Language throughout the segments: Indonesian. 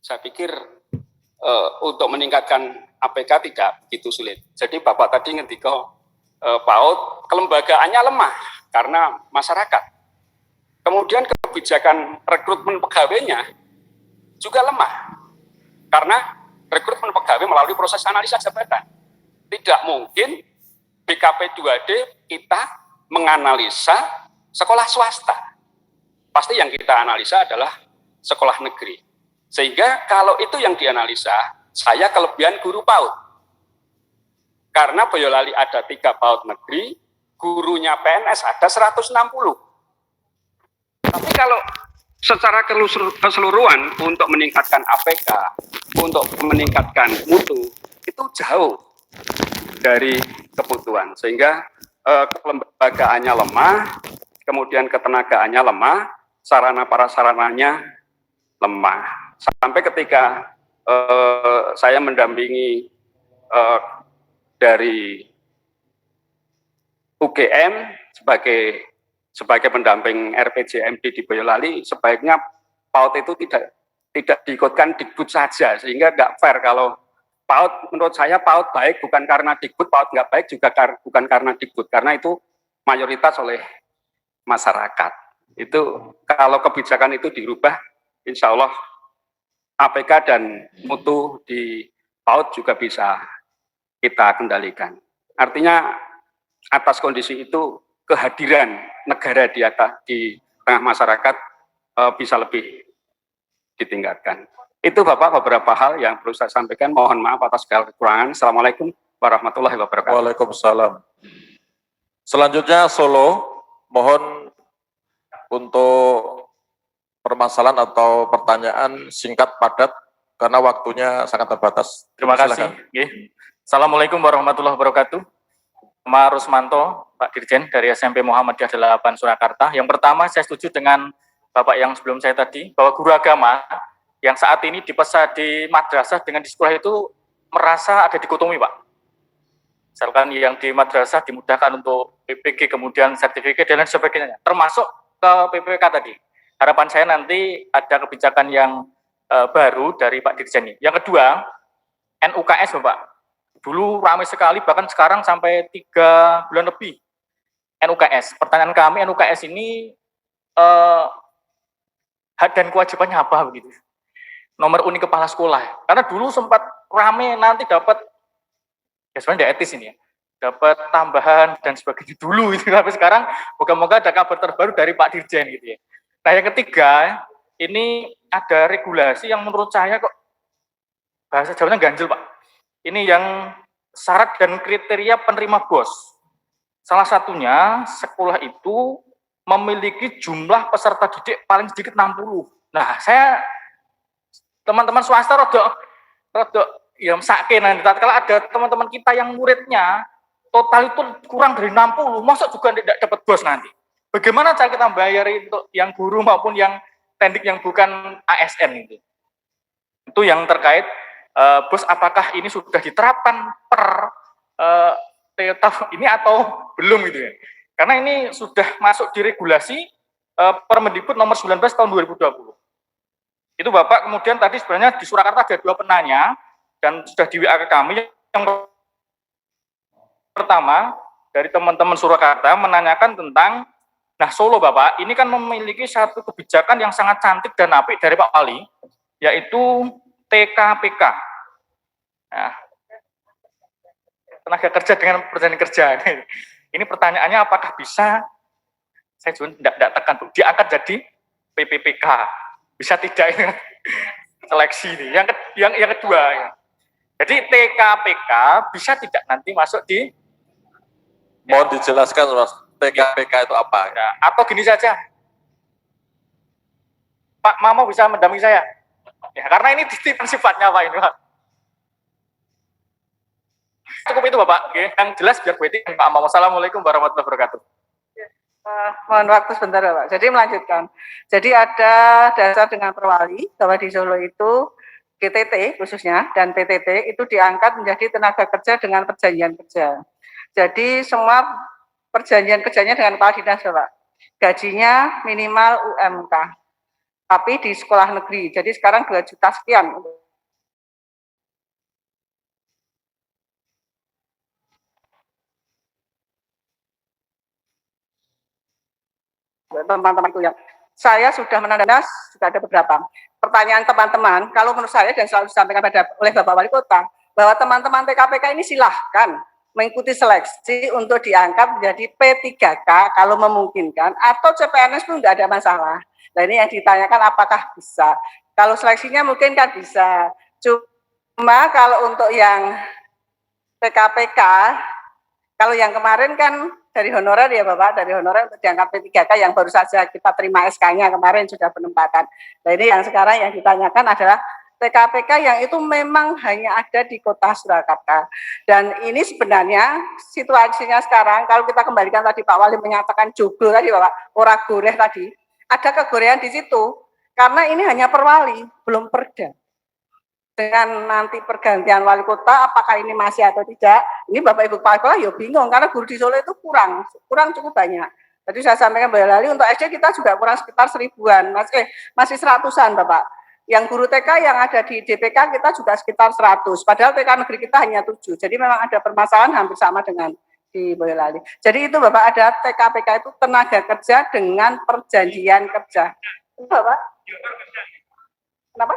Saya pikir untuk meningkatkan APK tidak begitu sulit. Jadi Bapak tadi ngendika PAUD kelembagaannya lemah karena masyarakat. Kemudian kebijakan rekrutmen pegawainya juga lemah karena rekrutmen pegawai melalui proses analisa jabatan. Tidak mungkin BKP 2D kita menganalisa sekolah swasta. Pasti yang kita analisa adalah sekolah negeri. Sehingga kalau itu yang dianalisa, saya kelebihan guru PAUD. Karena Boyolali ada 3 PAUD negeri, gurunya PNS ada 160. Tapi kalau secara keseluruhan untuk meningkatkan APK, untuk meningkatkan mutu, itu jauh dari kebutuhan. Sehingga kelembagaannya lemah, kemudian ketenagaannya lemah, sarana prasarananya lemah. Sampai ketika saya mendampingi dari UGM sebagai pendamping RPJMD di Boyolali, sebaiknya PAUD itu tidak diikutkan Dikbud saja, sehingga nggak fair kalau PAUD, menurut saya PAUD baik bukan karena Dikbud, PAUD nggak baik juga bukan karena Dikbud, karena itu mayoritas oleh masyarakat. Itu kalau kebijakan itu dirubah, insya Allah APK dan mutu di PAUD juga bisa kita kendalikan. Artinya atas kondisi itu kehadiran negara di tengah masyarakat bisa lebih ditingkatkan. Itu Bapak beberapa hal yang perlu saya sampaikan. Mohon maaf atas segala kekurangan. Assalamualaikum warahmatullahi wabarakatuh. Waalaikumsalam. Selanjutnya Solo, mohon untuk permasalahan atau pertanyaan singkat padat karena waktunya sangat terbatas. Terima kasih. Assalamualaikum warahmatullahi wabarakatuh. Nama Rusmanto, Pak Dirjen dari SMP Muhammadiyah 8 Surakarta. Yang pertama, saya setuju dengan Bapak yang sebelum saya tadi, bahwa guru agama yang saat ini di madrasah dengan di sekolah itu merasa ada dikotomi, Pak. Misalkan yang di madrasah dimudahkan untuk PPG, kemudian sertifikat dan lain sebagainya, termasuk ke PPK tadi. Harapan saya nanti ada kebijakan yang baru dari Pak Dirjen ini. Yang kedua, NUKS, Bapak. Dulu ramai sekali, bahkan sekarang sampai 3 bulan lebih NUKS. Pertanyaan kami, NUKS ini hak dan kewajibannya apa begitu? Nomor unik kepala sekolah. Karena dulu sempat ramai nanti dapat, ya sebenarnya tidak etis ini ya, dapat tambahan dan sebagainya dulu itu. Tapi sekarang moga-moga ada kabar terbaru dari Pak Dirjen gitu ya. Nah yang ketiga, ini ada regulasi yang menurut saya kok bahasa Jawanya ganjil, Pak. Ini yang syarat dan kriteria penerima BOS. Salah satunya sekolah itu memiliki jumlah peserta didik paling sedikit 60. Nah, saya teman-teman swasta rodok ya sakit nanti. Kalau ada teman-teman kita yang muridnya total itu kurang dari 60, masa juga tidak dapat BOS nanti. Bagaimana cara kita bayar untuk yang guru maupun yang tendik yang bukan ASN itu? Itu yang terkait BOS, apakah ini sudah diterapkan per ini atau belum gitu ya? Karena ini sudah masuk di regulasi Permendikbud nomor 19 tahun 2020. Itu Bapak, kemudian tadi sebenarnya di Surakarta ada 2 penanya dan sudah di WA ke kami. Yang pertama dari teman-teman Surakarta menanyakan tentang, nah Solo Bapak, ini kan memiliki satu kebijakan yang sangat cantik dan apik dari Pak Wali, yaitu TKPK. Nah, tenaga kerja dengan perjanjian kerja. Ini pertanyaannya apakah bisa, saya juga tidak tekan, Bu, diangkat jadi PPPK. Bisa tidak ini seleksi ini. Yang kedua, ya. Jadi TKPK bisa tidak nanti masuk di, mohon dijelaskan Mas, TKPK itu apa? Ya, atau gini saja, Pak Mamo bisa mendampingi saya. Ya, karena ini titipan sifatnya Pak ini, Pak. Cukup itu Bapak, yang jelas biar gue Pak Mamo. Assalamualaikum warahmatullahi wabarakatuh. Mohon waktu sebentar Pak. Jadi melanjutkan. Jadi ada dasar dengan Perwali bahwa di Solo itu GTT khususnya dan PTT itu diangkat menjadi tenaga kerja dengan perjanjian kerja. Jadi semua perjanjian kerjanya dengan kepala dinas Pak. Gajinya minimal UMK. tapi di sekolah negeri. Jadi sekarang 2 juta sekian. Teman-teman itu yang saya sudah menandanas, sudah ada beberapa pertanyaan teman-teman. Kalau menurut saya dan selalu disampaikan oleh Bapak Wali Kota bahwa teman-teman TKPK ini silahkan mengikuti seleksi untuk diangkat menjadi P3K kalau memungkinkan, atau CPNS pun tidak ada masalah. Nah ini yang ditanyakan apakah bisa. Kalau seleksinya mungkin kan bisa. Cuma kalau untuk yang TKPK, kalau yang kemarin kan dari honorer ya Bapak, dari honorer untuk diangkat P3K yang baru saja kita terima SK-nya kemarin sudah penempatan. Nah ini yang sekarang yang ditanyakan adalah TKPK yang itu memang hanya ada di Kota Surakarta. Dan ini sebenarnya situasinya sekarang, kalau kita kembalikan tadi Pak Wali menyatakan joglo tadi Bapak, ora goreh tadi, ada kegorehan di situ, karena ini hanya perwali, belum perda. Dengan nanti pergantian wali kota, apakah ini masih atau tidak, ini Bapak Ibu Kepala Sekolah ya bingung, karena guru di Solo itu kurang cukup banyak. Tadi saya sampaikan Mbak Lali, untuk SD kita juga kurang sekitar 1000-an, masih 100-an Bapak. Yang guru TK yang ada di DPK kita juga sekitar 100, padahal TK negeri kita hanya 7, jadi memang ada permasalahan hampir sama dengan di Boyolali. Jadi itu Bapak, ada TKPK itu tenaga kerja dengan perjanjian kerja. Itu Bapak? Kenapa?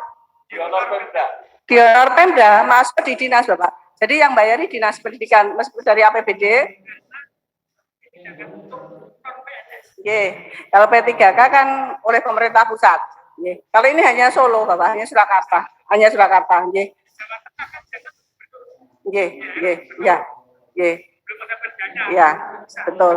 Di honor Pemda masuk di dinas Bapak. Jadi yang bayari dinas pendidikan meskipun dari APBD. Kalau P3K kan oleh pemerintah pusat. Kalau ini hanya Solo Bapak, hanya Surakarta. Ya, betul.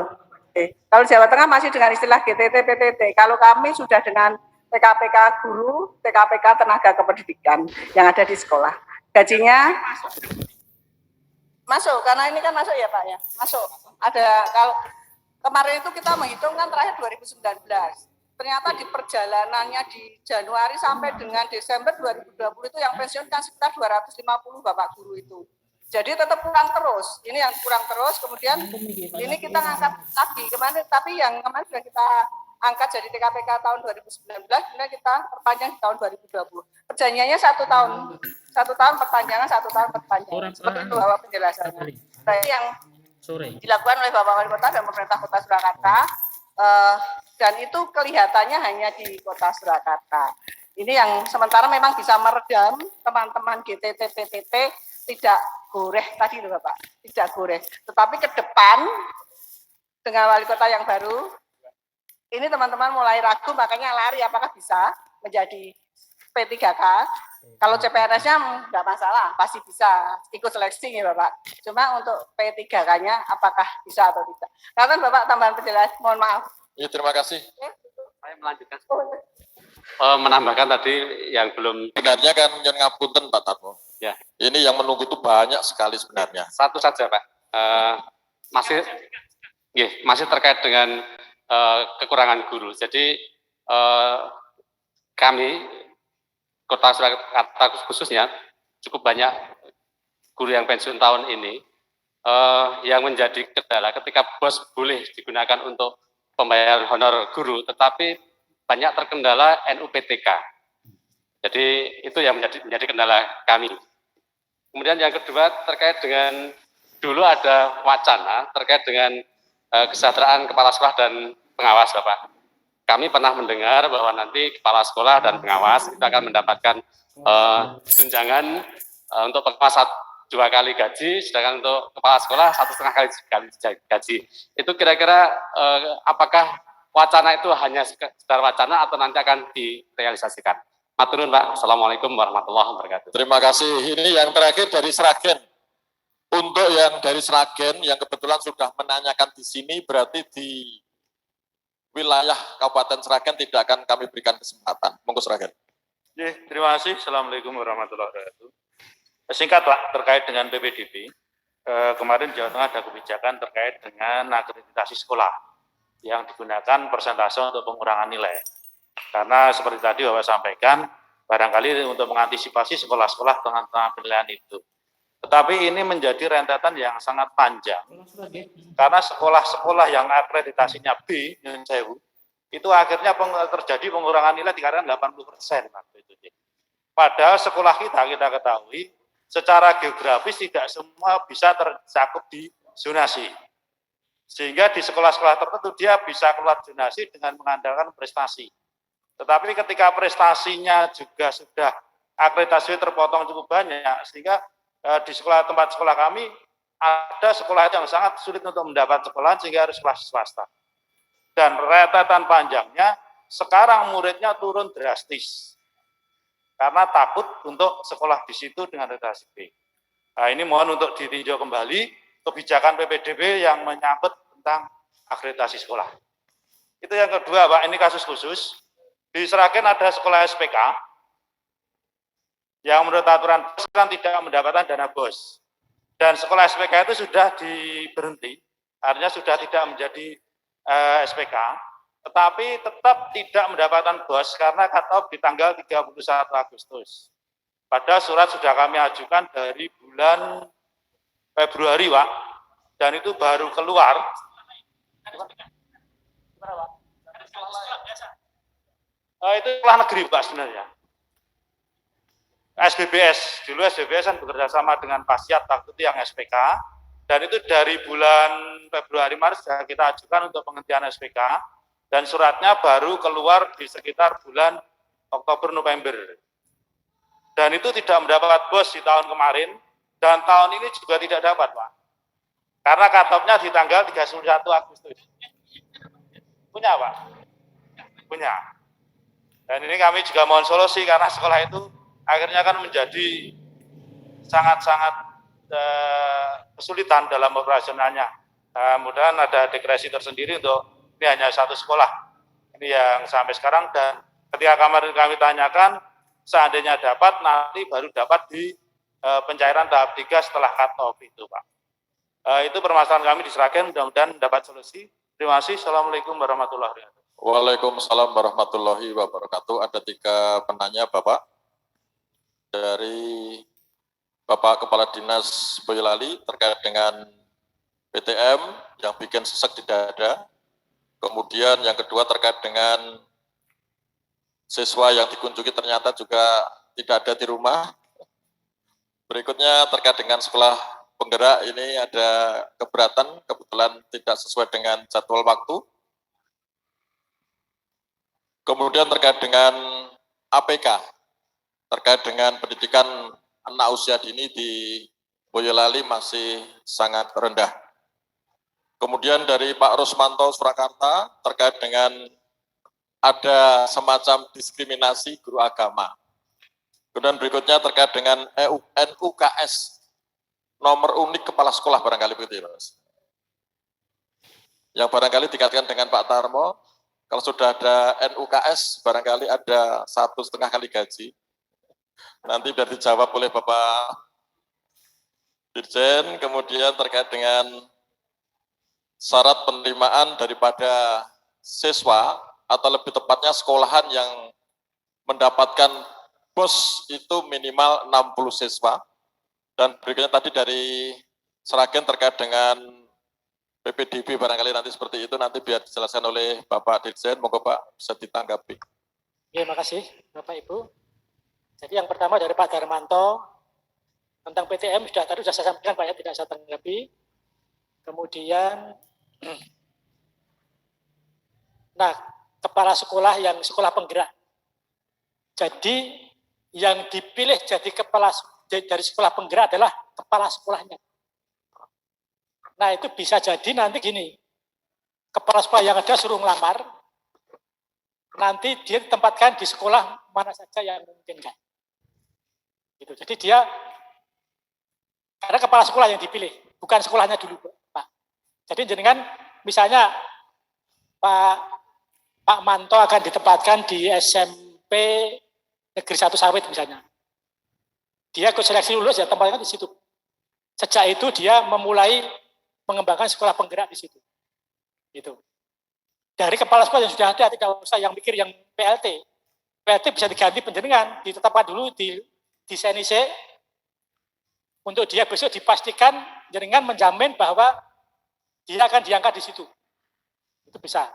Kalau Jawa Tengah masih dengan istilah GTT, PTT. Kalau kami sudah dengan TKPK guru, TKPK tenaga kependidikan yang ada di sekolah. Gajinya masuk, karena ini kan masuk ya Pak ya, masuk. Ada, kalau kemarin itu kita menghitung kan terakhir 2019. Ternyata di perjalanannya di Januari sampai dengan Desember 2020 itu yang pensiun kan sekitar 250 Bapak guru itu. Jadi tetap kurang terus. Ini yang kurang terus, kemudian ini kita ngangkat lagi kemarin, tapi yang kemarin sudah kita angkat jadi TKPK tahun 2019, kemudian kita perpanjang di tahun 2020. Perjanjiannya 1 tahun. 1 tahun perpanjangan, 1 tahun perpanjangan. Seperti itu Bapak penjelasannya. Nah, ini yang dilakukan oleh Bapak Wali Kota dan pemerintah Kota Surakarta, dan itu kelihatannya hanya di Kota Surakarta. Ini yang sementara memang bisa meredam teman-teman GTT, PTT tidak goreh tadi loh Bapak, tidak goreh. Tetapi ke depan dengan wali kota yang baru, ini teman-teman mulai ragu, makanya lari apakah bisa menjadi P3K. Kalau CPNS-nya enggak masalah, pasti bisa ikut seleksi ya Bapak. Cuma untuk P3K-nya apakah bisa atau tidak. Karena Bapak tambahan penjelasan, mohon maaf. Ya, terima kasih. Saya melanjutkan. Menambahkan tadi yang belum. Sebenarnya kan yang ngapunten Pak Tarno. Ya. Ini yang menunggu itu banyak sekali sebenarnya. Satu saja Pak. Masih terkait dengan kekurangan guru. Jadi kami Kota Surakarta khususnya cukup banyak guru yang pensiun tahun ini yang menjadi kendala ketika BOS boleh digunakan untuk pembayaran honor guru, tetapi banyak terkendala NUPTK. Jadi itu yang menjadi kendala kami. Kemudian yang kedua terkait dengan dulu ada wacana terkait dengan kesejahteraan kepala sekolah dan pengawas Bapak. Kami pernah mendengar bahwa nanti kepala sekolah dan pengawas kita akan mendapatkan tunjangan untuk pengawas 2 kali gaji, sedangkan untuk kepala sekolah 1,5 kali gaji. Itu kira-kira apakah wacana itu hanya sekedar wacana atau nanti akan direalisasikan? Matur nuwun Pak. Assalamualaikum warahmatullahi wabarakatuh. Terima kasih. Ini yang terakhir dari Sragen. Untuk yang dari Sragen yang kebetulan sudah menanyakan di sini, berarti di wilayah Kabupaten Sragen tidak akan kami berikan kesempatan. Monggo Sragen. Terima kasih. Assalamualaikum warahmatullahi wabarakatuh. Singkat Pak, terkait dengan PPDB, kemarin Jawa Tengah ada kebijakan terkait dengan akreditasi sekolah yang digunakan persentase untuk pengurangan nilai. Karena seperti tadi Bapak sampaikan, barangkali untuk mengantisipasi sekolah-sekolah tengah-tengah penilaian itu. Tetapi ini menjadi rentetan yang sangat panjang, karena sekolah-sekolah yang akreditasinya B, itu akhirnya terjadi pengurangan nilai dikarenakan 80% waktu itu. Padahal sekolah kita ketahui secara geografis tidak semua bisa tercakup di zonasi. Sehingga di sekolah-sekolah tertentu dia bisa keluar zonasi dengan mengandalkan prestasi. Tetapi ketika prestasinya juga sudah akreditasi terpotong cukup banyak, sehingga di tempat sekolah kami ada sekolah yang sangat sulit untuk mendapat sekolahan sehingga harus kelas swasta. Dan rentetan panjangnya, sekarang muridnya turun drastis. Karena takut untuk sekolah di situ dengan akreditasi B. Nah, ini mohon untuk ditinjau kembali kebijakan PPDB yang menyangkut tentang akreditasi sekolah. Itu yang kedua, Pak, ini kasus khusus. Di Sragen ada sekolah SPK yang menurut aturan kan tidak mendapatkan dana BOS. Dan sekolah SPK itu sudah diberhenti, artinya sudah tidak menjadi SPK, tetapi tetap tidak mendapatkan BOS karena cut-off di tanggal 31 Agustus. Padahal surat sudah kami ajukan dari bulan Februari, Pak, dan itu baru keluar. Itu sekolah negeri, Pak, sebenarnya. SBBS, dulu SBBS kan bekerja sama dengan Pasiat waktu itu yang SPK, dan itu dari bulan Februari Maret sudah kita ajukan untuk penghentian SPK, dan suratnya baru keluar di sekitar bulan Oktober November. Dan itu tidak mendapat BOS di tahun kemarin, dan tahun ini juga tidak dapat, Pak. Karena cut-off-nya di tanggal 31 Agustus. Punya, Pak? Punya. Dan ini kami juga mohon solusi karena sekolah itu akhirnya kan menjadi sangat-sangat kesulitan dalam operasionalnya. Mudah-mudahan ada dikresi tersendiri untuk ini hanya satu sekolah. Ini yang sampai sekarang, dan ketika kemarin kami tanyakan, seandainya dapat, nanti baru dapat di pencairan tahap 3 setelah cut-off itu, Pak. Itu permasalahan kami di Sragen, mudah-mudahan dapat solusi. Terima kasih. Assalamualaikum warahmatullahi wabarakatuh. Waalaikumsalam warahmatullahi wabarakatuh. Ada 3 penanya, Bapak. Dari Bapak Kepala Dinas Boyolali terkait dengan PTM yang bikin sesek di dada. Kemudian yang kedua terkait dengan siswa yang dikunjungi ternyata juga tidak ada di rumah. Berikutnya terkait dengan sekolah penggerak, ini ada keberatan, kebetulan tidak sesuai dengan jadwal waktu. Kemudian terkait dengan APK, terkait dengan pendidikan anak usia dini di Boyolali masih sangat rendah. Kemudian dari Pak Rusmanto Surakarta terkait dengan ada semacam diskriminasi guru agama. Kemudian berikutnya terkait dengan NUKS, nomor unik kepala sekolah barangkali begitu ya, Mas. Yang barangkali dikaitkan dengan Pak Tarmo, kalau sudah ada NUKS barangkali ada 1,5 kali gaji. Nanti biar dijawab oleh Bapak Dirjen. Kemudian terkait dengan syarat penerimaan daripada siswa, atau lebih tepatnya sekolahan yang mendapatkan BOS itu minimal 60 siswa. Dan berikutnya tadi dari Sragen terkait dengan PPDB barangkali nanti seperti itu, nanti biar dijelaskan oleh Bapak Dirjen. Moga Pak bisa ditanggapi. Terima kasih Bapak Ibu. Jadi yang pertama dari Pak Darmanto tentang PTM tadi sudah saya sampaikan Pak, ya, tidak saya tanggapi. Kemudian, nah, kepala sekolah yang sekolah penggerak. Jadi yang dipilih jadi kepala dari sekolah penggerak adalah kepala sekolahnya. Nah itu bisa jadi nanti gini, kepala sekolah yang ada suruh ngelamar, nanti dia ditempatkan di sekolah mana saja yang memungkinkan. Gitu. Jadi dia, karena kepala sekolah yang dipilih, bukan sekolahnya dulu, Pak. Jadi jenengan misalnya Pak Manto akan ditempatkan di SMP Negeri 1 Sawit misalnya. Dia ikut seleksi lulus, ya tempatkan di situ. Sejak itu dia memulai mengembangkan sekolah penggerak di situ. Gitu. Dari kepala sekolah yang sudah ada, tidak usah yang mikir yang PLT. PLT bisa diganti penjenengan, ditetapkan dulu di senise, untuk dia besok dipastikan jenengan menjamin bahwa dia akan diangkat di situ. Itu bisa.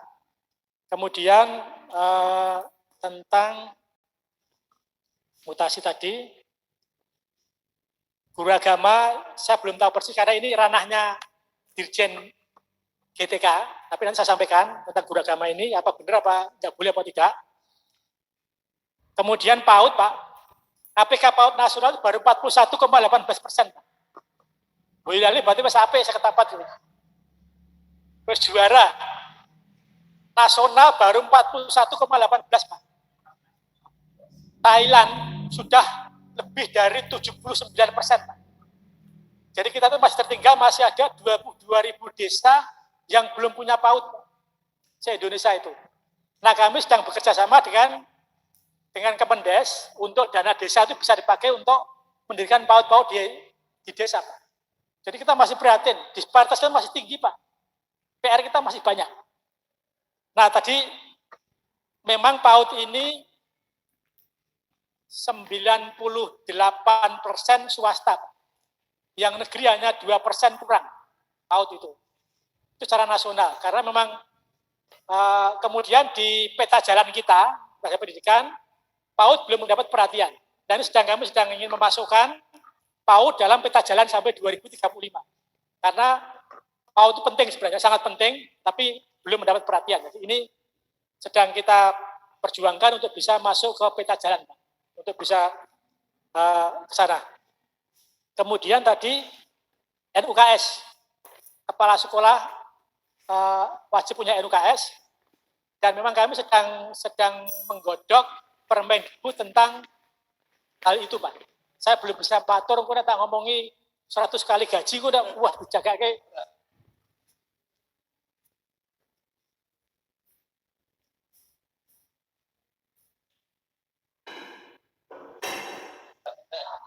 Kemudian tentang mutasi tadi, guru agama saya belum tahu persis karena ini ranahnya Dirjen GTK, tapi nanti saya sampaikan tentang guru agama ini, apa benar apa tidak boleh apa tidak. Kemudian PAUD, Pak, APK PAUD nasional baru 41,18%. Boyolali berarti mas AP saya ketapat ini. Terus juara nasional baru 41,18%, Pak. Thailand sudah lebih dari 79%, Pak. Jadi kita tuh masih tertinggal, masih ada 22.000 desa yang belum punya PAUD se-Indonesia itu. Nah, kami sedang bekerja sama dengan Kemendes untuk dana desa itu bisa dipakai untuk mendirikan PAUD-PAUD di desa, Pak. Jadi kita masih prihatin, disparitasnya masih tinggi, Pak. PR kita masih banyak. Nah, tadi memang PAUD ini 98% swasta, Pak. Yang negeri hanya 2% kurang PAUD itu. Itu secara nasional, karena memang kemudian di peta jalan kita, Lembaga Pendidikan, PAUD belum mendapat perhatian. Dan kami sedang ingin memasukkan PAUD dalam peta jalan sampai 2035. Karena PAUD itu penting sebenarnya, sangat penting, tapi belum mendapat perhatian. Jadi ini sedang kita perjuangkan untuk bisa masuk ke peta jalan, Pak. Untuk bisa ke sana. Kemudian tadi NUKS, kepala sekolah wajib punya NUKS, dan memang kami sedang menggodok Permendikbud tentang hal itu, Pak. Saya belum bisa patur, aku tak ngomongi 100 kali gaji, aku udah wah dijaga kayak.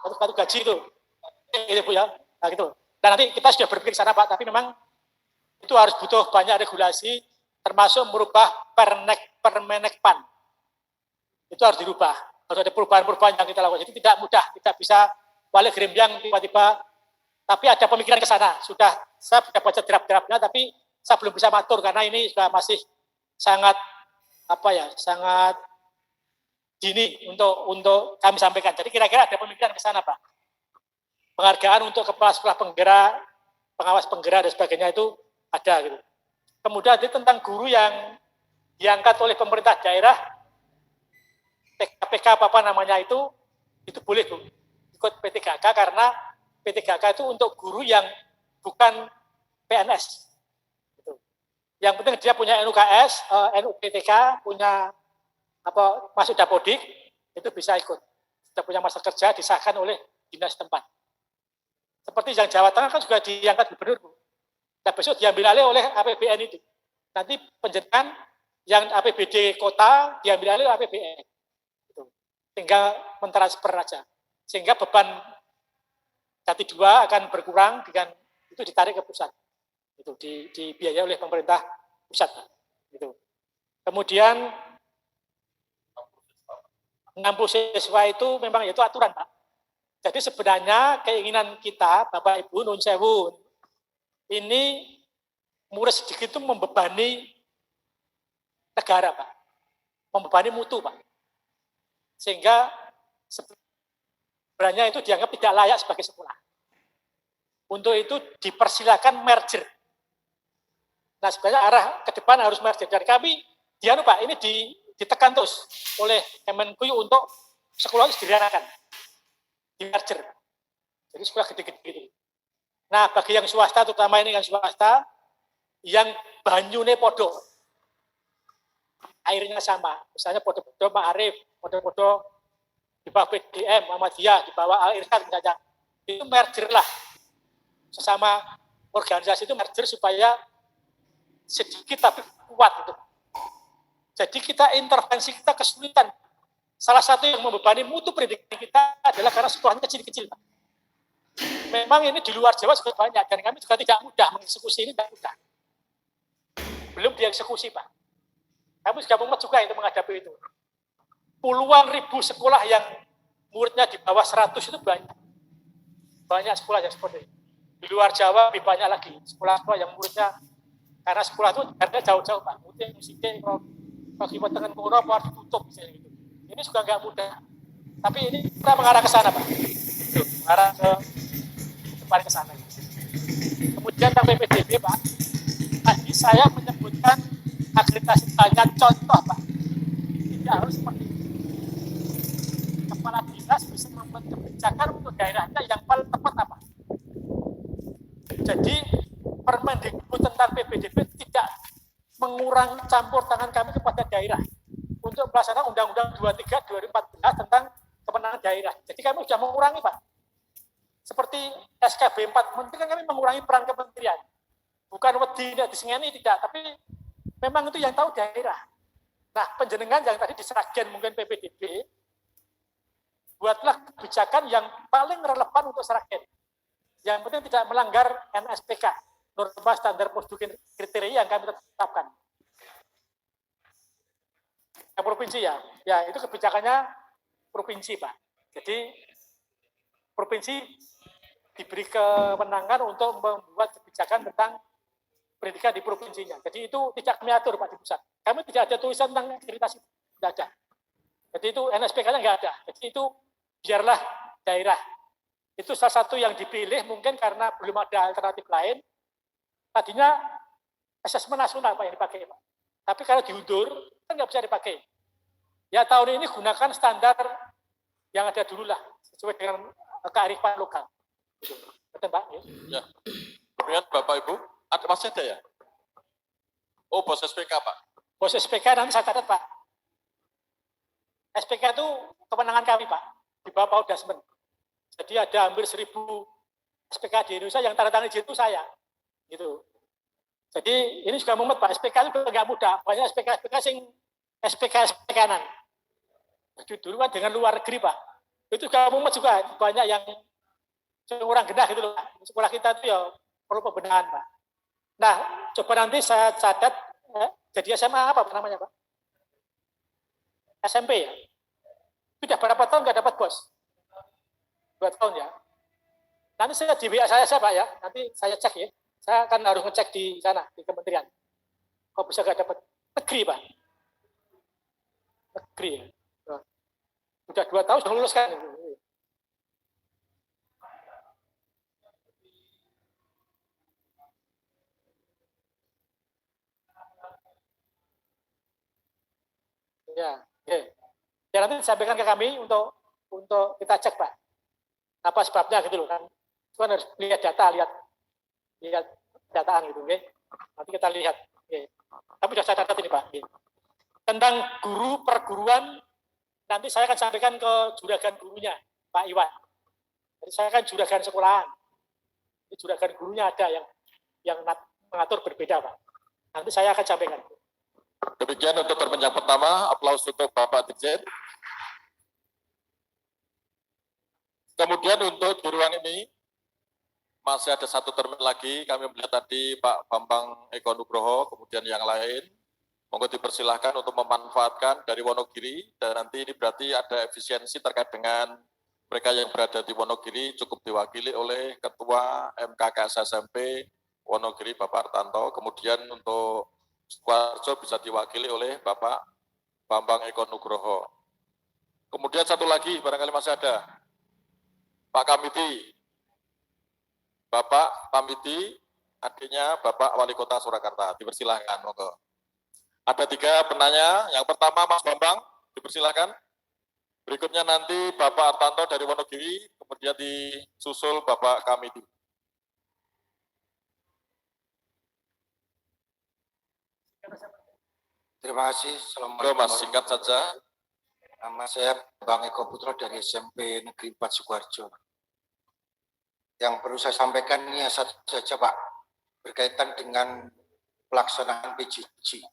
Satu gaji itu, Bu ya, nah gitu. Dan nanti kita sudah berpikir sana, Pak, tapi memang itu harus butuh banyak regulasi, termasuk merubah Permenekpan. Itu harus dirubah, harus ada perubahan-perubahan yang kita lakukan. Jadi tidak mudah, tidak bisa balik gerembyang tiba-tiba, tapi ada pemikiran ke sana. Saya sudah baca draft-draftnya, tapi saya belum bisa matur karena ini sudah masih sangat sangat dini untuk kami sampaikan. Jadi kira-kira ada pemikiran ke sana, Pak. Penghargaan untuk kepala sekolah penggerak, pengawas penggerak dan sebagainya itu ada gitu. Kemudian tentang guru yang diangkat oleh pemerintah daerah, PK apa namanya itu boleh Bu, ikut P3K karena P3K itu untuk guru yang bukan PNS. Gitu. Yang penting dia punya NUKS, NUPTK, punya masuk Dapodik, itu bisa ikut. Sudah punya masa kerja disahkan oleh dinas tempat. Seperti yang Jawa Tengah kan juga diangkat gubernur, Bu. Nah, besok diambil alih oleh APBN itu. Nanti penjagaan yang APBD kota diambil alih oleh APBN. Itu. Tinggal mentransfer aja. Sehingga beban Jati 2 akan berkurang dengan itu ditarik ke pusat. Itu dibiayai oleh pemerintah pusat. Gitu. Kemudian 60 siswa itu memang itu aturan, Pak. Jadi sebenarnya keinginan kita, Bapak Ibu, Nun Sewu, ini murid sedikit itu membebani negara, Pak. Membebani mutu, Pak. Sehingga sebenarnya itu dianggap tidak layak sebagai sekolah. Untuk itu dipersilakan merger. Nah sebenarnya arah ke depan harus merger. Dan kami, Pak, ini ditekan terus oleh Kemenkyu untuk sekolah itu diranakan. Di merger. Jadi sekolah gede-gede gitu. Nah, bagi yang swasta, terutama ini yang swasta, yang banyune podo, airnya sama. Misalnya podo-podo Ma'arif, podo-podo di bawah PDM, Muhammadiyah, di bawah Al-Irsyad misalnya. Itu merger lah. Sesama organisasi itu merger supaya sedikit tapi kuat. Gitu. Jadi kita intervensi, kita kesulitan. Salah satu yang membebani mutu pendidikan kita adalah karena sekolahnya kecil-kecil, Pak. Memang ini di luar Jawa sudah banyak, dan kami juga tidak mudah mengeksekusi ini, tidak mudah. Belum dieksekusi, Pak. Kami sudah mumet juga untuk menghadapi itu. Puluhan ribu sekolah yang muridnya di bawah 100 itu banyak. Banyak sekolah yang seperti itu. Di luar Jawa lebih banyak lagi sekolah-sekolah yang muridnya, karena sekolah itu harga jauh-jauh, Pak. Muridnya musiknya bagi wetengan kuro harus ditutup misalnya gitu. Ini juga nggak mudah. Tapi ini kita mengarah ke sana, Pak. Mengarah ke depan ke sana. Kemudian tentang PPDB, Pak. Tadi saya menyebutkan akreditasi banyak contoh, Pak. Tidak harus seperti itu. Kepala dinas bisa membuat kebijakan untuk daerahnya yang paling tepat apa. Jadi Permendikbud tentang PPDB tidak mengurangi campur tangan kami kepada daerah untuk melaksanakan Undang-Undang 23 2014 tentang kewenangan daerah. Jadi kami sudah mengurangi, Pak. Seperti SKB 4 Menteri kan kami mengurangi peran kementerian. Bukan wedi disengeni tidak, tapi memang itu yang tahu daerah. Nah, penjenengan yang tadi diseragen mungkin PPDB, buatlah kebijakan yang paling relevan untuk seragen. Yang penting tidak melanggar NSPK, norma standar prosedur kriteria yang kami tetapkan. Yang provinsi ya itu kebijakannya provinsi, Pak. Jadi provinsi diberi kewenangan untuk membuat kebijakan tentang pendidikan di provinsinya. Jadi itu tidak kami atur, Pak, di pusat. Kami tidak ada tulisan tentang akreditasi, tidak ada. Jadi itu NSPK-nya nggak ada. Jadi itu biarlah daerah. Itu salah satu yang dipilih mungkin karena belum ada alternatif lain. Tadinya asesmen nasional, Pak, yang dipakai, Pak. Tapi kalau diundur, kan nggak bisa dipakai. Ya tahun ini gunakan standar yang ada dulu lah, sesuai dengan kearifan lokal. Betul, Pak? Ya. Kemudian Bapak Ibu, masih ada ya? Oh, bos SPK, Pak. Bos SPK nanti saya catat, Pak. SPK itu kewenangan kami, Pak, di bawah Pak Dasmen. Jadi ada hampir 1000 SPK di Indonesia yang tanda tangan izin itu saya. Gitu. Jadi ini juga mumet, Pak. SPK itu nggak mudah. Banyak SPK-SPK-nan. Dulu kan dengan luar negeri, Pak. Itu juga mumet juga. Banyak yang orang genah gitu loh, Pak. Sekolah kita itu ya perlu pembenahan, Pak. Nah, coba nanti saya catat, jadi SMA apa namanya, Pak? SMP ya? Sudah berapa tahun nggak dapat bos? 2 tahun ya. Nanti saya di WA saya, Pak ya. Nanti saya cek ya. Saya akan harus ngecek di sana, di kementerian. Kok bisa nggak dapat? Negeri, Pak. Negeri ya. Sudah 2 tahun sudah lulus kan? Ya, oke. Ya nanti disampaikan ke kami untuk kita cek, Pak. Apa sebabnya gitu loh kan. Itu kan harus lihat data, lihat dataan gitu, oke. Nanti kita lihat. Oke. Tapi sudah saya catat ini, Pak. Oke. Tentang guru perguruan, nanti saya akan sampaikan ke juragan gurunya, Pak Iwan. Jadi saya kan juragan sekolahan. Jadi juragan gurunya ada yang mengatur berbeda, Pak. Nanti saya akan sampaikan. Demikian untuk termen yang pertama, aplaus untuk Bapak Dirjen. Kemudian untuk di ruang ini, masih ada 1 termen lagi, kami melihat tadi Pak Bambang Eko Nugroho, kemudian yang lain, monggo dipersilahkan untuk memanfaatkan dari Wonogiri, dan nanti ini berarti ada efisiensi terkait dengan mereka yang berada di Wonogiri, cukup diwakili oleh Ketua MKKS SMP Wonogiri, Bapak Artanto, kemudian untuk Sukoharjo bisa diwakili oleh Bapak Bambang Eko Nugroho. Kemudian satu lagi, barangkali masih ada, Pak Kamiti. Bapak Kamiti, adiknya Bapak Wali Kota Surakarta. Dipersilahkan, monggo. Ada 3 penanya. Yang pertama Mas Bambang, dipersilahkan. Berikutnya nanti Bapak Artanto dari Wonogiri, kemudian disusul Bapak Kamiti. Terima kasih. Assalamualaikum. Mas, singkat saja. Nama saya Bang Eko Putra dari SMP Negeri 4 Sukoharjo. Yang perlu saya sampaikan ini satu saja, Pak, berkaitan dengan pelaksanaan PJJ.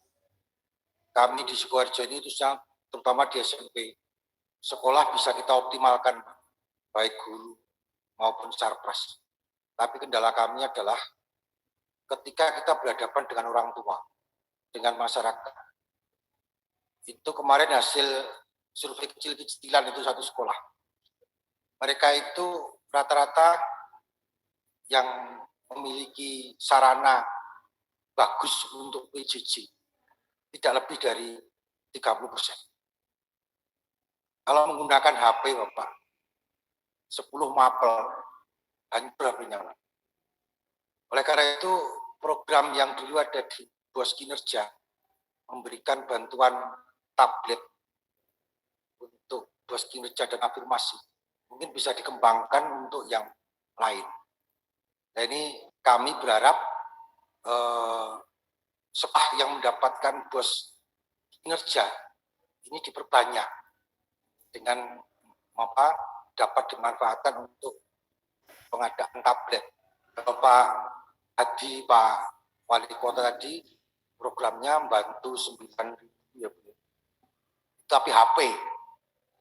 Kami di Sukoharjo ini terutama di SMP, sekolah bisa kita optimalkan, baik guru maupun sarpras. Tapi kendala kami adalah ketika kita berhadapan dengan orang tua, dengan masyarakat. Itu kemarin hasil survei kecil-kecilan itu satu sekolah. Mereka itu rata-rata yang memiliki sarana bagus untuk PJJ. Tidak lebih dari 30%. Kalau menggunakan HP Bapak, 10 mapel, hancur HP-nya. Oleh karena itu, program yang dulu ada di BOS Kinerja, memberikan bantuan tablet untuk BOS Kinerja dan afirmasi, mungkin bisa dikembangkan untuk yang lain. Nah ini kami berharap sekolah yang mendapatkan BOS Kinerja ini diperbanyak dengan dapat dimanfaatkan untuk pengadaan tablet. Pak Hadi, Pak Wali Kota tadi programnya membantu 9.000 ya Bu. Tapi HP,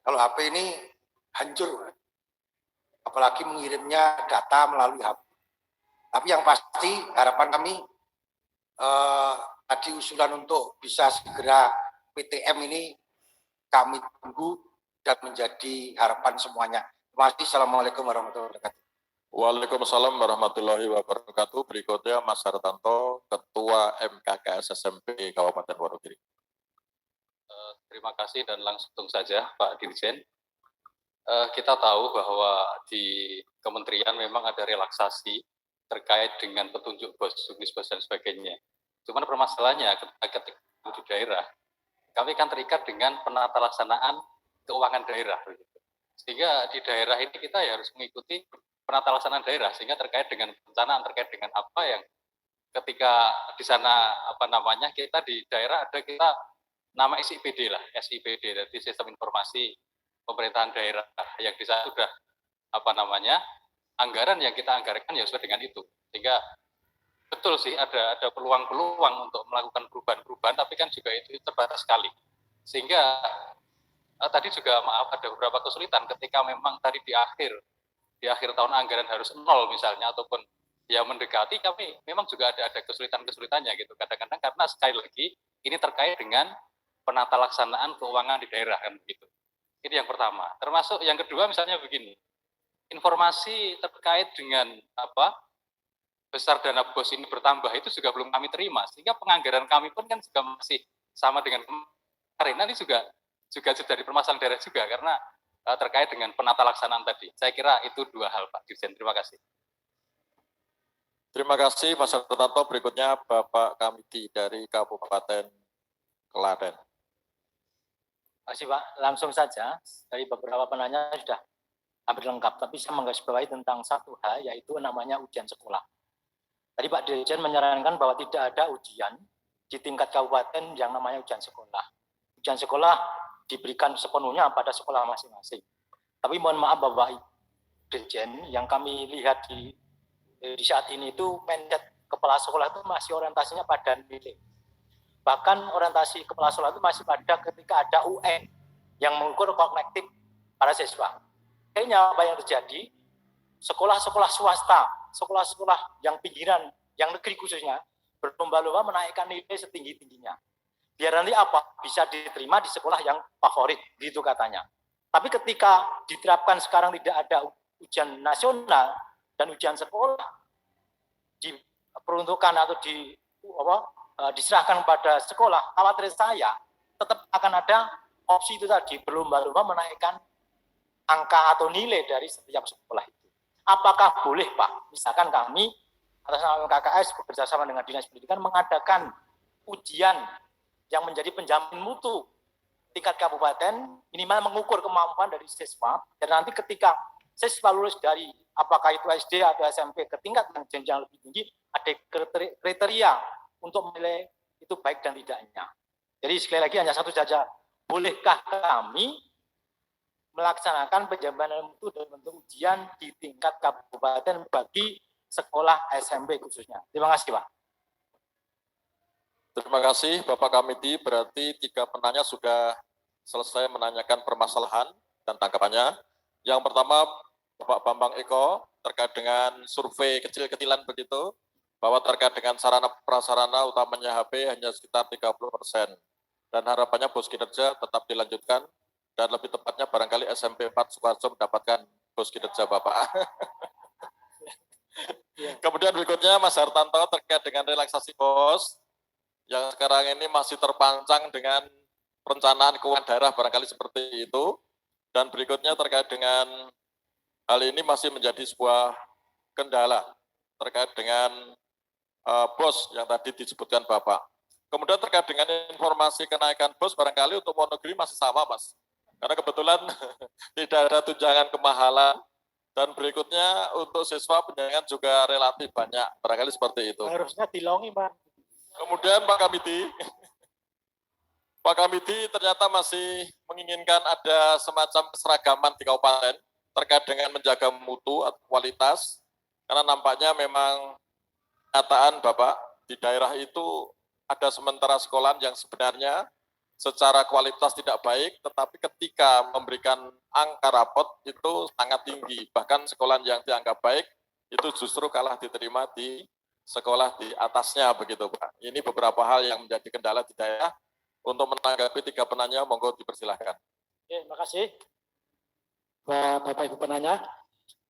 kalau HP ini hancur, apalagi mengirimnya data melalui HP. Tapi yang pasti harapan kami tadi usulan untuk bisa segera PTM ini kami tunggu dan menjadi harapan semuanya. Terima kasih. Assalamualaikum warahmatullahi wabarakatuh. Waalaikumsalam warahmatullahi wabarakatuh. Berikutnya Mas Hartanto, Ketua MKKS SMP Kabupaten Wonogiri. Terima kasih dan langsung saja Pak Dirjen. Kita tahu bahwa di kementerian memang ada relaksasi terkait dengan petunjuk bos, juknis bos dan sebagainya. Cuman permasalahannya ketika di daerah, kami kan terikat dengan penata laksanaan keuangan daerah. Sehingga di daerah ini kita harus mengikuti penata laksanaan daerah, sehingga terkait dengan perencanaan, terkait dengan apa yang ketika di sana kita di daerah ada kita nama SIPD lah, SIPD, jadi sistem informasi pemerintahan daerah yang di sana sudah anggaran yang kita anggarkan ya sesuai dengan itu, sehingga betul sih ada peluang-peluang untuk melakukan perubahan-perubahan, tapi kan juga itu terbatas sekali, sehingga tadi juga ada beberapa kesulitan ketika memang tadi di akhir tahun anggaran harus 0 misalnya, ataupun ya mendekati, kami memang juga ada kesulitan-kesulitannya gitu kadang-kadang, karena sekali lagi ini terkait dengan penata laksanaan keuangan di daerah kan begitu. Ini yang pertama. Termasuk yang kedua misalnya begini, informasi terkait dengan besar dana BOS ini bertambah itu juga belum kami terima, sehingga penganggaran kami pun kan juga masih sama dengan kemarin. Nanti juga dari permasalahan daerah juga karena terkait dengan penata laksanaan tadi. Saya kira itu dua hal Pak Dirjen. Terima kasih. Terima kasih Mas Hartanto. Berikutnya Bapak Kamiti dari Kabupaten Klaten. Terima kasih Pak. Langsung saja, dari beberapa penanya sudah hampir lengkap, tapi saya menggarisbawahi tentang satu hal, yaitu namanya ujian sekolah. Tadi Pak Dirjen menyarankan bahwa tidak ada ujian di tingkat kabupaten yang namanya ujian sekolah. Ujian sekolah diberikan sepenuhnya pada sekolah masing-masing. Tapi mohon maaf Bapak Dirjen, yang kami lihat di saat ini itu mandat kepala sekolah itu masih orientasinya pada nilai. Bahkan orientasi kepala sekolah itu masih pada ketika ada UN yang mengukur kognitif para siswa. Kayaknya apa yang terjadi, sekolah-sekolah swasta, sekolah-sekolah yang pinggiran, yang negeri khususnya, berlomba-lomba menaikkan nilai setinggi-tingginya. Biar nanti bisa diterima di sekolah yang favorit, gitu katanya. Tapi ketika diterapkan sekarang tidak ada ujian nasional dan ujian sekolah, diperuntukkan atau diserahkan pada sekolah, khawatir saya tetap akan ada opsi itu tadi, berlomba-lomba menaikkan angka atau nilai dari setiap sekolah itu. Apakah boleh Pak, misalkan kami atas nama KKS bekerjasama dengan Dinas Pendidikan mengadakan ujian yang menjadi penjamin mutu tingkat kabupaten, minimal mengukur kemampuan dari siswa, dan nanti ketika siswa lulus dari apakah itu SD atau SMP ke tingkat yang jenjang lebih tinggi, ada kriteria untuk menilai itu baik dan tidaknya. Jadi sekali lagi hanya satu saja, bolehkah kami melaksanakan penjaminan mutu dan bentuk ujian di tingkat kabupaten bagi sekolah SMP khususnya? Terima kasih Pak. Terima kasih Bapak Kamiti. Berarti 3 penanya sudah selesai menanyakan permasalahan dan tanggapannya. Yang pertama Bapak Bambang Eko terkait dengan survei kecil-kecilan begitu, bahwa terkait dengan sarana prasarana utamanya HP hanya sekitar 30%. Dan harapannya BOS kinerja tetap dilanjutkan, dan lebih tepatnya barangkali SMP 4 Sukoharjo mendapatkan BOS kinerja Bapak. Kemudian berikutnya Mas Hartanto terkait dengan relaksasi BOS, yang sekarang ini masih terpancang dengan perencanaan keuangan daerah barangkali seperti itu. Dan berikutnya terkait dengan hal ini masih menjadi sebuah kendala terkait dengan BOS yang tadi disebutkan Bapak. Kemudian terkait dengan informasi kenaikan BOS barangkali untuk Wonogiri masih sama, Mas. Karena kebetulan tidak ada tunjangan kemahalan. Dan berikutnya untuk siswa penjaringan juga relatif banyak, barangkali seperti itu. Harusnya dilongi, Pak. Kemudian Pak Kamiti ternyata masih menginginkan ada semacam keseragaman di kabupaten terkait dengan menjaga mutu atau kualitas, karena nampaknya memang kenyataan Bapak di daerah itu ada sementara sekolah yang sebenarnya secara kualitas tidak baik, tetapi ketika memberikan angka rapot itu sangat tinggi. Bahkan sekolah yang dianggap baik itu justru kalah diterima di sekolah di atasnya begitu Pak. Ini beberapa hal yang menjadi kendala di daerah. Untuk menanggapi 3 penanya, monggo dipersilahkan. Oke, terima kasih. Bapak Ibu penanya,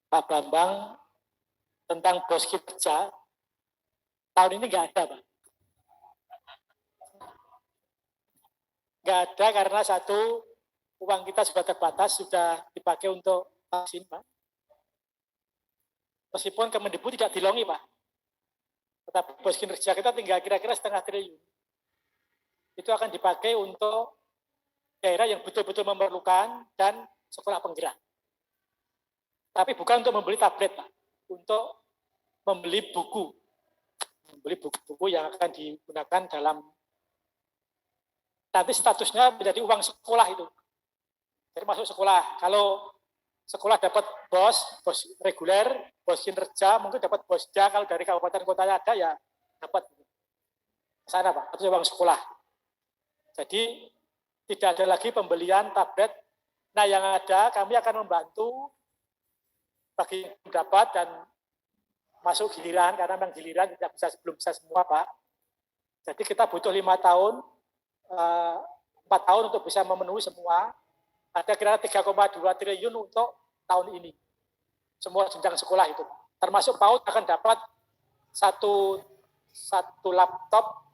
Pak Bambang, tentang BOS kinerja, tahun ini nggak ada, Pak. Nggak ada karena satu, uang kita sudah terbatas, sudah dipakai untuk vaksin, Pak. Meskipun Kemendikbud tidak dilongi, Pak. Tetapi BOS kinerja kita tinggal kira-kira 0,5 triliun. Itu akan dipakai untuk daerah yang betul-betul memerlukan dan sekolah penggerak. Tapi bukan untuk membeli tablet, Pak. Untuk membeli buku. Membeli buku-buku yang akan digunakan dalam nanti statusnya menjadi uang sekolah itu. Jadi masuk sekolah. Kalau sekolah dapat BOS reguler, BOS kinerja, mungkin dapat BOSda. Kalau dari kabupaten kotanya ada, ya dapat. Ke sana, Pak. Itu uang sekolah. Jadi tidak ada lagi pembelian tablet. Nah, yang ada kami akan membantu bagi yang dapat dan masuk giliran, karena memang giliran tidak bisa, belum bisa semua, Pak. Jadi kita butuh 5 tahun, 4 tahun untuk bisa memenuhi semua. Ada kira-kira 3,2 triliun untuk tahun ini. Semua jenjang sekolah itu. Termasuk PAUD akan dapat satu laptop,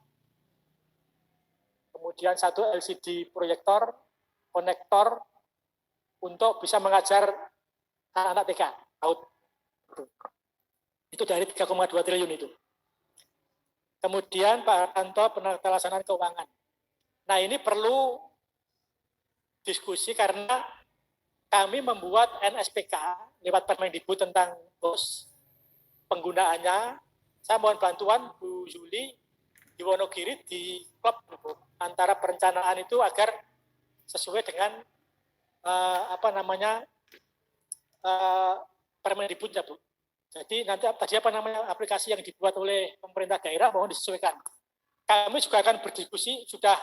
kemudian 1 LCD proyektor, konektor, untuk bisa mengajar anak-anak TK, PAUD. Itu dari 3,2 triliun itu. Kemudian Pak Hartanto, penelaksanaan keuangan. Nah, ini perlu diskusi karena kami membuat NSPK lewat Permendikbud tentang BOS, penggunaannya. Saya mohon bantuan Bu Yuli di Wonogiri di klub antara perencanaan itu agar sesuai dengan Permendikbudnya, Bu. Jadi nanti tadi aplikasi yang dibuat oleh pemerintah daerah mohon disesuaikan. Kami juga akan berdiskusi, sudah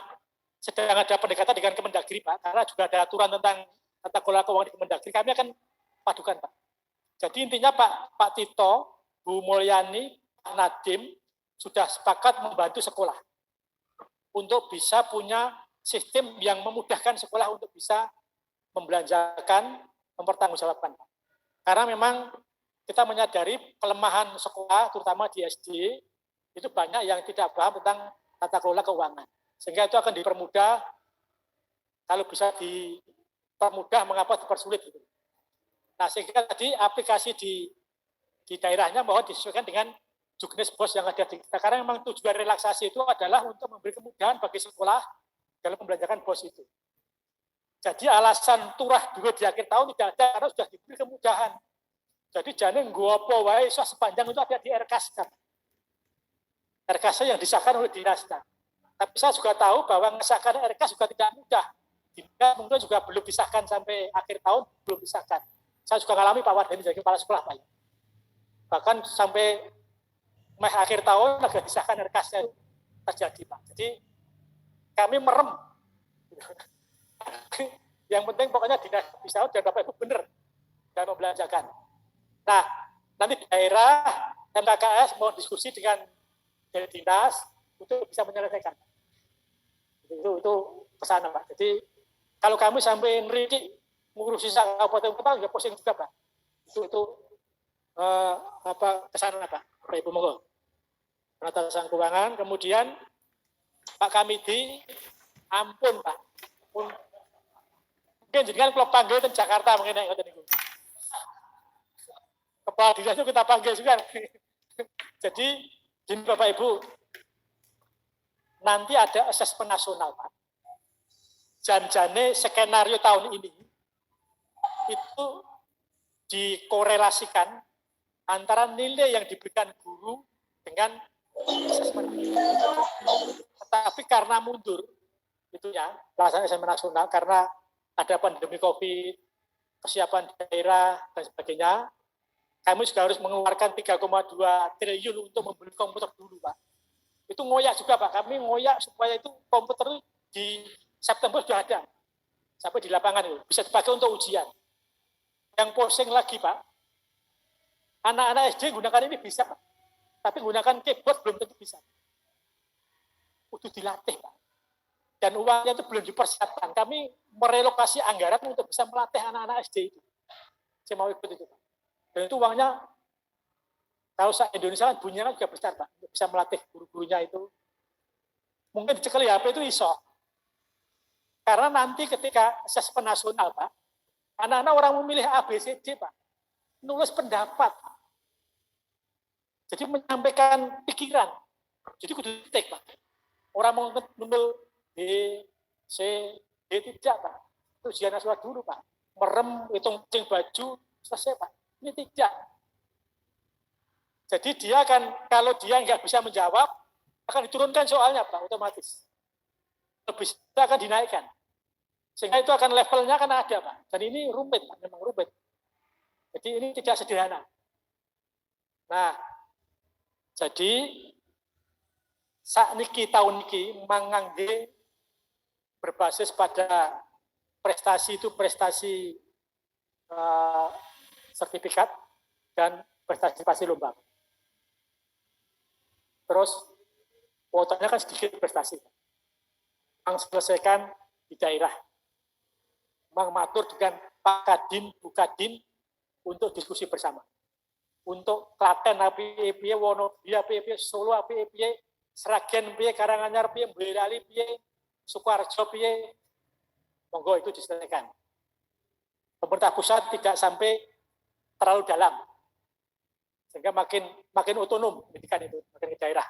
sedang ada pendekatan dengan Kemendagri, Pak, karena juga ada aturan tentang tata kelola keuangan di Kemendagri. Kami akan padukan, Pak. Jadi intinya Pak Tito, Bu Mulyani, Pak Nadiem sudah sepakat membantu sekolah untuk bisa punya sistem yang memudahkan sekolah untuk bisa membelanjakan, mempertanggungjawabkan. Karena memang kita menyadari kelemahan sekolah, terutama di SD, itu banyak yang tidak paham tentang tata kelola keuangan. Sehingga itu akan dipermudah, kalau bisa dipermudah, mengapa dipersulit. Gitu. Nah, sehingga tadi aplikasi di daerahnya mohon disesuaikan dengan juknis BOS yang ada di kita. Karena memang tujuan relaksasi itu adalah untuk memberi kemudahan bagi sekolah dalam membelanjakan BOS itu. Jadi alasan turah duit di akhir tahun tidak ada, karena sudah diberi kemudahan. Jadi jangan ngopo wae sepanjang itu ada di RKS. RKS yang disahkan oleh dinas. Tapi saya juga tahu bahwa mengesahkan RKS juga tidak mudah. Mungkin juga belum disahkan sampai akhir tahun, belum disahkan. Saya juga mengalami Pak Wardani jadi kepala sekolah, Pak. Bahkan sampai akhir tahun agak disahkan RKS-nya terjadi, Pak. Jadi kami merem. Yang penting pokoknya dinas bisa dan Bapak Ibu benar dan membelanjakan. Nah, nanti daerah MKKS mau diskusi dengan dinas untuk bisa menyelesaikan. Itu kesana, Pak. Jadi kalau kami sampai ngerti ngurusi kabupaten kota juga pusing juga, Pak. Itu kesana, Pak. Bapak Ibu monggo. Penatasan keuangan, kemudian Pak Kamidi, ampun Pak. Mungkin jenengan kalau panggil di Jakarta mungkin ngoten niku. Kepala dinas itu kita panggil juga. Jadi, gini Bapak Ibu, nanti ada asesmen nasional, Pak. Janjane skenario tahun ini itu dikorelasikan antara nilai yang diberikan guru dengan asesmen. Tetapi karena mundur, itu ya, pelaksanaan asesmen nasional karena ada pandemi COVID, persiapan daerah dan sebagainya, kami juga harus mengeluarkan 3,2 triliun untuk membeli komputer dulu, Pak. Itu ngoyak juga, Pak. Kami ngoyak supaya itu komputer di September sudah ada. Sampai di lapangan itu. Bisa dipakai untuk ujian. Yang pusing lagi, Pak. Anak-anak SD gunakan ini bisa, Pak. Tapi gunakan keyboard belum tentu bisa. Udah dilatih, Pak. Dan uangnya itu belum dipersiapkan. Kami merelokasi anggaran untuk bisa melatih anak-anak SD itu. Saya mau ikut itu, Pak. Dan itu uangnya, kalau Indonesia kan bunyinya kan juga besar, Pak. Untuk bisa melatih guru-gurunya itu. Mungkin dicekali HP itu iso. Karena nanti ketika asesmen nasional, Pak, anak-anak orang memilih A, B, C, D, Pak. Nulis pendapat. Jadi menyampaikan pikiran. Jadi kudu titik, Pak. Orang mau nulis B, C, D tidak, Pak. Itu ujian nasional dulu, Pak. Merem, hitung kucing baju, selesai, Pak. Ini tidak. Jadi dia akan, kalau dia nggak bisa menjawab, akan diturunkan soalnya, Pak, otomatis. Lebih akan dinaikkan. Sehingga itu akan levelnya kan ada, Pak. Dan ini rumit, Pak, memang rumit. Jadi ini tidak sederhana. Nah, jadi saat niki tahun niki mangangge berbasis pada prestasi itu prestasi sertifikat dan prestasi lomba. Terus kuotanya kan sedikit prestasi. Yang selesaikan di daerah. Mengatur dengan Pak Kadin, Bu Kadin untuk diskusi bersama. Untuk Klaten API, Wonogiri API, Solo API, Sragen API, Karanganyar API, Boyolali API, Sukoharjo API, monggo itu diselesaikan. Pemerintah pusat tidak sampai terlalu dalam, sehingga makin otonom pendidikan itu, makin ke daerah.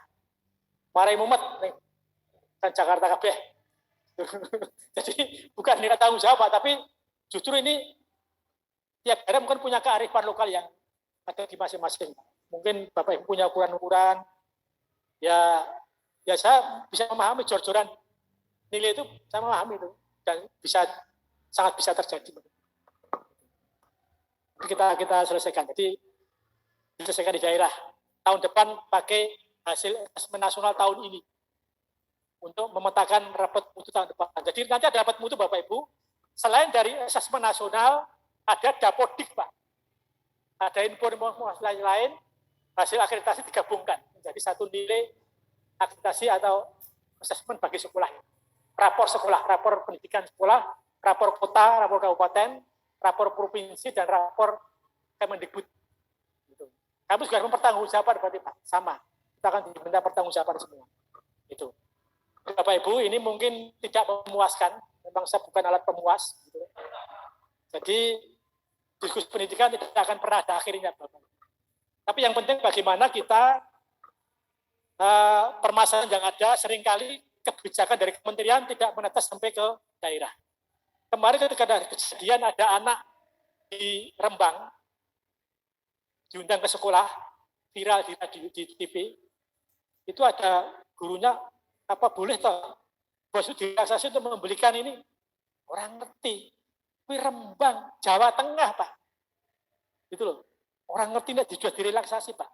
Marai mumet, kan Jakarta kabeh. Jadi bukan ini tanggung jawab, tapi justru ini tiap daerah mungkin punya kearifan lokal yang ada di masing-masing. Mungkin Bapak Ibu punya ukuran-ukuran, ya saya bisa memahami jor-joran nilai itu, saya memahami itu, dan sangat bisa terjadi. Kita selesaikan. Jadi diselesaikan di daerah. Tahun depan pakai hasil asesmen nasional tahun ini untuk memetakan rapat mutu tahun depan. Jadi nanti ada rapat mutu, Bapak Ibu. Selain dari asesmen nasional, ada dapodik, Pak. Ada informasi lain, hasil akreditasi digabungkan menjadi satu nilai akreditasi atau asesmen bagi sekolah. Rapor sekolah, rapor pendidikan sekolah, rapor kota, rapor kabupaten, rapor provinsi, dan rapor Kemendikbud. Gitu. Kami juga mempertanggungjawabkan berarti, Pak. Sama. Kita akan diminta pertanggungjawaban semua. Itu. Bapak Ibu, ini mungkin tidak memuaskan, memang saya bukan alat pemuas. Gitu. Jadi, diskusi pendidikan tidak akan pernah ada akhirnya, Bapak. Tapi yang penting bagaimana kita, permasalahan yang ada, seringkali kebijakan dari kementerian tidak menetes sampai ke daerah. Kemarin ketika ada kejadian, ada anak di Rembang, diundang ke sekolah, viral di TV, itu ada gurunya, apa boleh toh bos direlaksasi untuk membelikan ini, orang ngerti, tapi Rembang, Jawa Tengah, Pak, itu loh, orang ngerti nggak dijual direlaksasi, Pak.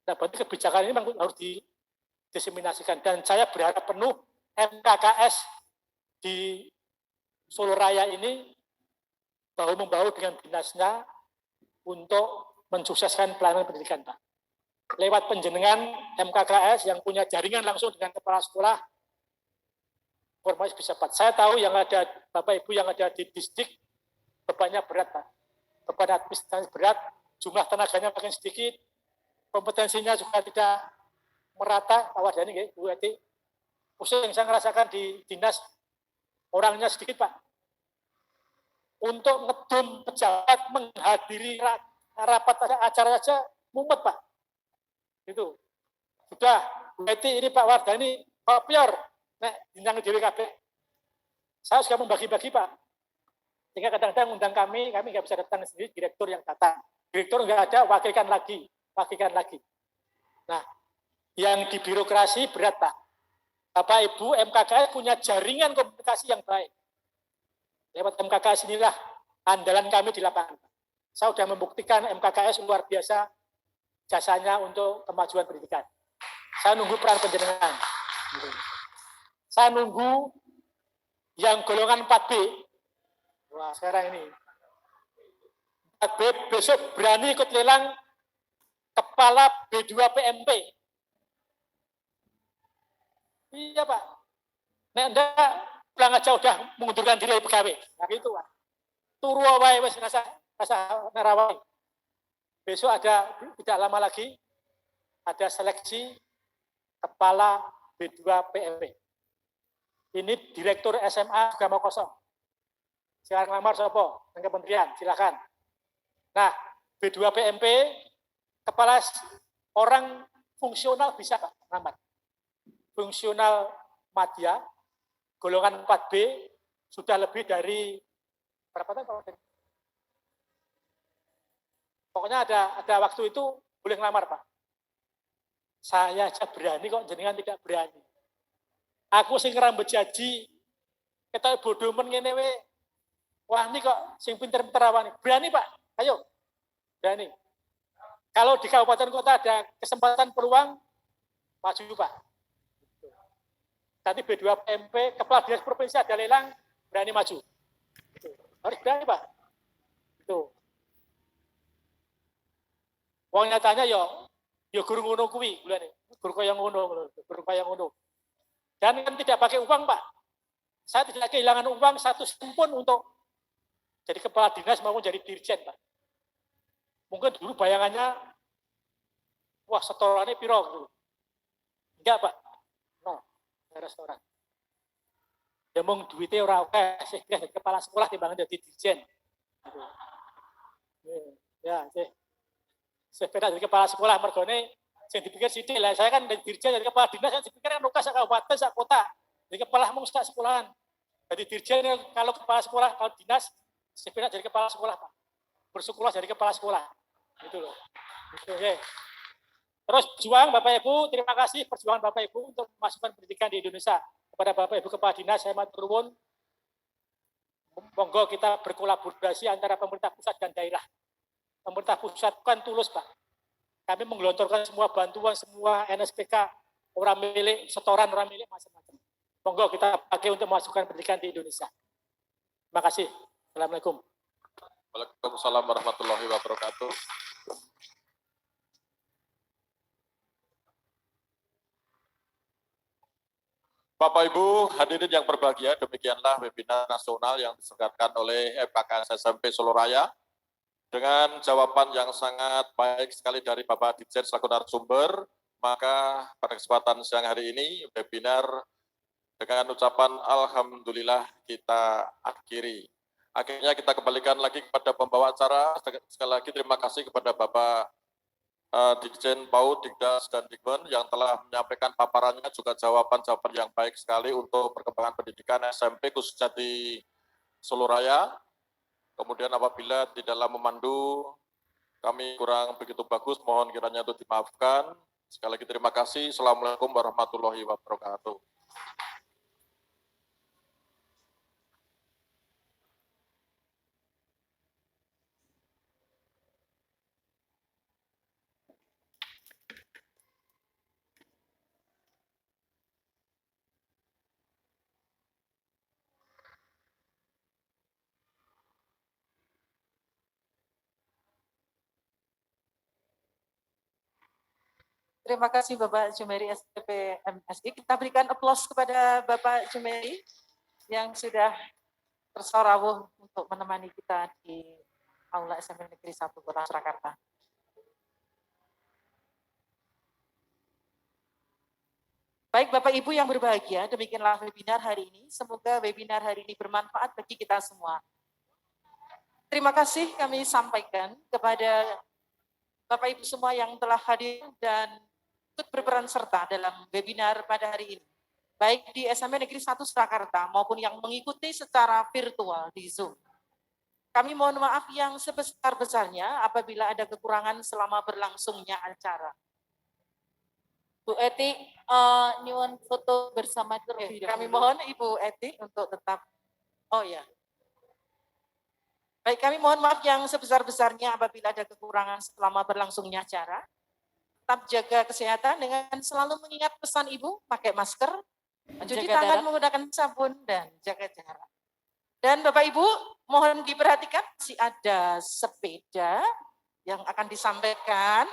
Nah, berarti kebijakan ini memang harus didiseminasikan, dan saya berharap penuh MKKS di Solo Raya ini bahu-membahu dengan dinasnya untuk mensukseskan pelayanan pendidikan, Pak. Lewat penjenengan MKKS yang punya jaringan langsung dengan kepala sekolah, informasi bisa cepat. Saya tahu yang ada Bapak Ibu yang ada di distrik bebannya berat, Pak. Beban administrasi berat, jumlah tenaganya makin sedikit, kompetensinya juga tidak merata. Awal dari Bu Eti, pusing yang saya merasakan di dinas orangnya sedikit Pak. Untuk ngedum pejabat menghadiri rapat acara saja mumet Pak. Itu sudah berarti ini Pak Wardani kopior nek bintang DWKB. Saya sudah membagi-bagi Pak. Sehingga kadang-kadang undang kami nggak bisa datang sendiri, direktur yang datang. Direktur nggak ada, wakilkan lagi. Nah, yang di birokrasi berat Pak. Bapak Ibu MKKS punya jaringan komunikasi yang baik. Lewat MKKS inilah andalan kami di lapangan. Saya sudah membuktikan MKKS luar biasa jasanya untuk kemajuan pendidikan. Saya nunggu peran penjenengan. Saya nunggu yang golongan 4B. Wah, sekarang ini. 4B besok berani ikut lelang kepala B2 PMP. Iya Pak. Nek enggak pulang aja udah mengundurkan diri dari pegawai. Nah gitu Pak. Turu wae wis rasa nerawai. Besok ada tidak lama lagi ada seleksi kepala B2 PMP. Ini direktur SMA juga mau kosong. Silakan lamar sopo dengan kementerian, silakan. Nah, B2 PMP kepala orang fungsional bisa Pak lamar. Fungsional madya golongan 4B sudah lebih dari berapa tahun? Pokoknya ada waktu itu boleh ngelamar Pak. Saya aja berani kok, jenengan tidak berani. Aku sing rambut jaji, kita bodoh men ngene we. Wah ini kok sing pinter-pinter awani. Berani Pak, ayo. Berani. Kalau di kabupaten kota ada kesempatan peluang, maju Pak. Nanti B2 PMP, kepala dinas provinsi ada lelang, berani maju. Harus berani Pak. Itu. Wong nyatanya yo guru ngono kuwi, guru kaya ngono. Dan kan tidak pakai uang Pak. Saya tidak kehilangan uang satu sen pun untuk jadi kepala dinas maupun jadi dirjen Pak. Mungkin dulu bayangannya, wah setorannya piro dulu. Enggak Pak, no, restoran. Ya mung duitnya ora akeh, sehingga jadi kepala sekolah timbangan jadi dirjen. Ya, sepeda jadi kepala sekolah mergone sing dipikir sithik lah, saya kan dirjen jadi kepala dinas, saya dipikir kan sak kabupaten sak kota. Jadi kepala mung sak sekolahan. Jadi dirjen kalau kepala sekolah, kalau dinas sepeda jadi kepala sekolah Pak. Bersekolah jadi kepala sekolah. Gitu loh. Oke. Terus juang Bapak Ibu, terima kasih perjuangan Bapak Ibu untuk memasukkan pendidikan di Indonesia. Kepada Bapak Ibu Kepala Dinas, saya matur nuwun. Monggo kita berkolaborasi antara pemerintah pusat dan daerah. Pemerintah pusat kan tulus Pak. Kami menggelontorkan semua bantuan, semua NSPK, orang milik, setoran orang milik, macam-macam. Monggo kita pakai untuk memasukkan pendidikan di Indonesia. Terima kasih. Assalamualaikum. Waalaikumsalam warahmatullahi wabarakatuh. Bapak Ibu hadirin yang berbahagia, demikianlah webinar nasional yang diselenggarakan oleh MKKS SMP Solo Raya dengan jawaban yang sangat baik sekali dari Bapak Dirjen selaku narasumber. Maka pada kesempatan siang hari ini webinar dengan ucapan alhamdulillah kita akhiri. Akhirnya kita kembalikan lagi kepada pembawa acara. Sekali lagi terima kasih kepada Bapak Dirjen PAUD, Dikdas, dan Dikmen yang telah menyampaikan paparannya, juga jawaban-jawaban yang baik sekali untuk perkembangan pendidikan SMP khususnya di Solo Raya. Kemudian apabila di dalam memandu kami kurang begitu bagus, mohon kiranya untuk dimaafkan. Sekali lagi terima kasih. Assalamualaikum warahmatullahi wabarakatuh. Terima kasih Bapak Jumeri SPP MSI. Kita berikan aplaus kepada Bapak Jumeri yang sudah tersorawuh untuk menemani kita di Aula SMP Negeri 1 Kota Surakarta. Baik Bapak Ibu yang berbahagia, demikianlah webinar hari ini. Semoga webinar hari ini bermanfaat bagi kita semua. Terima kasih kami sampaikan kepada Bapak Ibu semua yang telah hadir dan ikut berperan serta dalam webinar pada hari ini. Baik di SMP Negeri 1 Surakarta maupun yang mengikuti secara virtual di Zoom. Kami mohon maaf yang sebesar-besarnya apabila ada kekurangan selama berlangsungnya acara. Bu Eti, nyuwun foto bersama terlebih dahulu. Kami mohon Ibu Eti untuk tetap, oh ya. Baik, kami mohon maaf yang sebesar-besarnya apabila ada kekurangan selama berlangsungnya acara. Tetap jaga kesehatan dengan selalu mengingat pesan Ibu, pakai masker, cuci tangan menggunakan sabun, dan jaga jarak. Dan Bapak Ibu, mohon diperhatikan, masih ada sepeda yang akan disampaikan